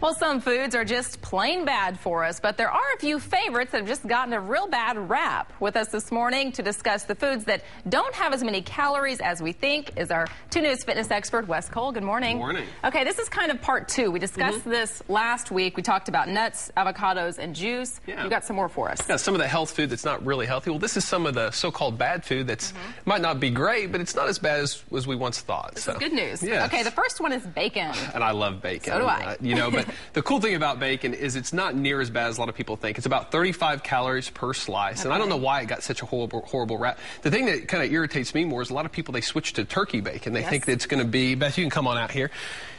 Well, some foods are just plain bad for us, but there are a few favorites that have just gotten a real bad rap. With us this morning to discuss the foods that don't have as many calories as we think is our 2 News fitness expert, Wes Cole. Good morning. Good morning. Okay, this is kind of part 2. We discussed this last week. We talked about nuts, avocados, and juice. Yeah. You got some more for us. Yeah, some of the health food that's not really healthy. Well, this is some of the so-called bad food that's might not be great, but it's not as bad as we once thought. This is good news. Yes. Okay, the first one is bacon. And I love bacon. So do I. But the cool thing about bacon is it's not near as bad as a lot of people think. It's about 35 calories per slice, and I don't know why it got such a horrible rap. The thing that kind of irritates me more is a lot of people, they switch to turkey bacon. They think that it's going to be, Beth, you can come on out here.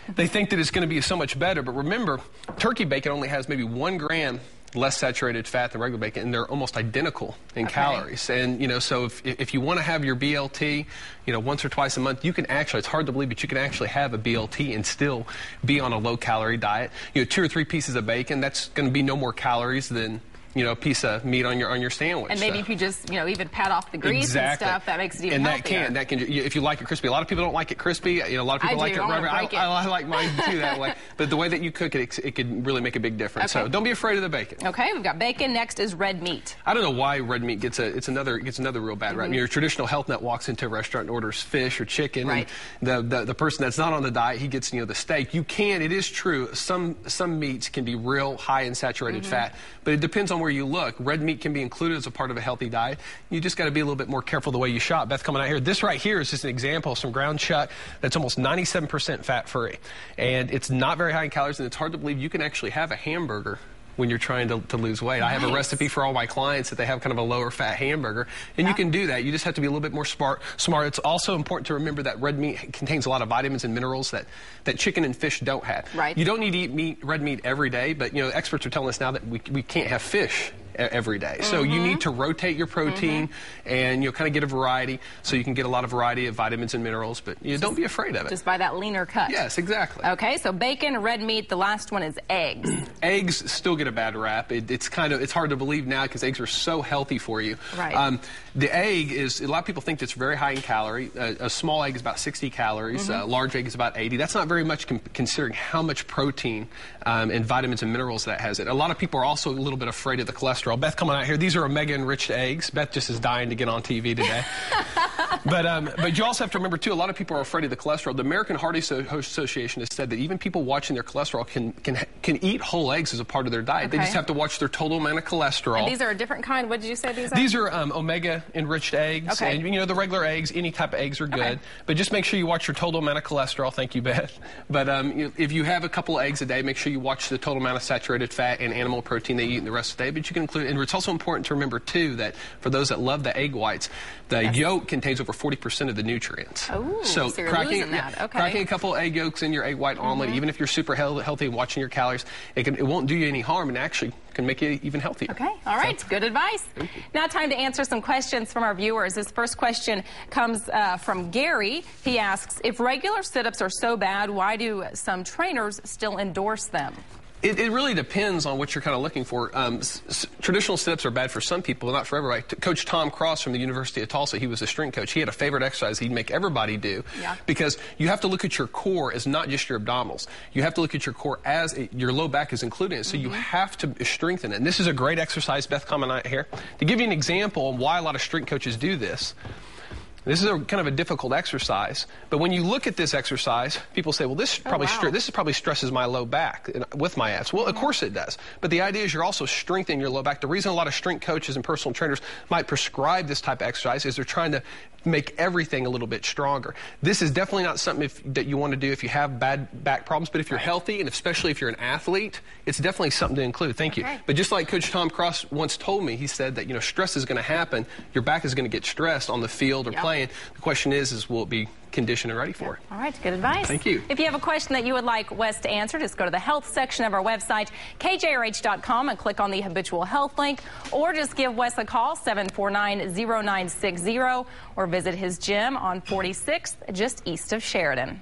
They think that it's going to be so much better, but remember, turkey bacon only has maybe 1 gram less saturated fat than regular bacon, and they're almost identical in calories. And, so if you want to have your BLT, once or twice a month, you can actually, it's hard to believe, but you can actually have a BLT and still be on a low-calorie diet. 2 or 3 pieces of bacon, that's going to be no more calories than a piece of meat on your sandwich. And maybe if you just, even pat off the grease and stuff, that makes it even healthier. And that can, if you like it crispy. A lot of people don't like it crispy. A lot of people like it rubber. I like mine too that way. But the way that you cook it, it could really make a big difference. So don't be afraid of the bacon. Okay, we've got bacon. Next is red meat. I don't know why red meat gets another real bad rap. Your traditional health nut walks into a restaurant and orders fish or chicken. Right. And the person that's not on the diet, he gets the steak. It is true. Some meats can be real high in saturated fat, but it depends on where you look. Red meat can be included as a part of a healthy diet. You just got to be a little bit more careful the way you shop. Beth, coming out here, this right here is just an example of some ground chuck that's almost 97% fat-free. And it's not very high in calories, and it's hard to believe you can actually have a hamburger when you're trying to lose weight. Nice. I have a recipe for all my clients that they have kind of a lower fat hamburger, and you can do that. You just have to be a little bit more smart. It's also important to remember that red meat contains a lot of vitamins and minerals that chicken and fish don't have. Right. You don't need to eat red meat every day, but experts are telling us now that we can't have fish every day. So you need to rotate your protein and kind of get a variety so you can get a lot of variety of vitamins and minerals, but don't be afraid of it. Just buy that leaner cut. Yes, exactly. Okay, so bacon, red meat. The last one is eggs. Eggs still get a bad rap. It's hard to believe now because eggs are so healthy for you. Right. The egg is, a lot of people think it's very high in calorie. A small egg is about 60 calories. A large egg is about 80. That's not very much considering how much protein and vitamins and minerals that has it. A lot of people are also a little bit afraid of the cholesterol. Beth, coming out here, these are omega-enriched eggs. Beth just is dying to get on TV today. But you also have to remember, too, a lot of people are afraid of the cholesterol. The American Heart Association has said that even people watching their cholesterol can eat whole eggs as a part of their diet. They just have to watch their total amount of cholesterol. And these are a different kind. What did you say these are? These are omega-enriched eggs. Okay. And, the regular eggs, any type of eggs are good. Okay. But just make sure you watch your total amount of cholesterol. Thank you, Beth. But if you have a couple of eggs a day, make sure you watch the total amount of saturated fat and animal protein they eat in the rest of the day. But you can include, and it's also important to remember, too, that for those that love the egg whites, the yolk contains over 40% of the nutrients. Oh, so you're cracking cracking a couple of egg yolks in your egg white omelet, even if you're super healthy and watching your calories, it won't do you any harm and actually can make you even healthier. Okay, all right, good advice. Now time to answer some questions from our viewers. This first question comes from Gary. He asks, if regular sit-ups are so bad, why do some trainers still endorse them? It really depends on what you're kind of looking for. Traditional sit-ups are bad for some people, but not for everybody. Coach Tom Cross from the University of Tulsa, he was a strength coach. He had a favorite exercise he'd make everybody do because you have to look at your core as not just your abdominals. You have to look at your core as your low back is included in it, so you have to strengthen it. And this is a great exercise, Beth, coming out here. To give you an example of why a lot of strength coaches do this, this is kind of a difficult exercise, but when you look at this exercise, people say, well, this probably stresses my low back with my abs. Well, of course it does, but the idea is you're also strengthening your low back. The reason a lot of strength coaches and personal trainers might prescribe this type of exercise is they're trying to make everything a little bit stronger. This is definitely not something that you want to do if you have bad back problems, but if you're healthy, and especially if you're an athlete, it's definitely something to include. Thank you. But just like Coach Tom Cross once told me, he said that, stress is going to happen. Your back is going to get stressed on the field or playing. The question is will it be conditioned and ready for it? All right, good advice. Thank you. If you have a question that you would like Wes to answer, just go to the health section of our website, kjrh.com, and click on the habitual health link, or just give Wes a call, 749-0960, or visit his gym on 46th, just east of Sheridan.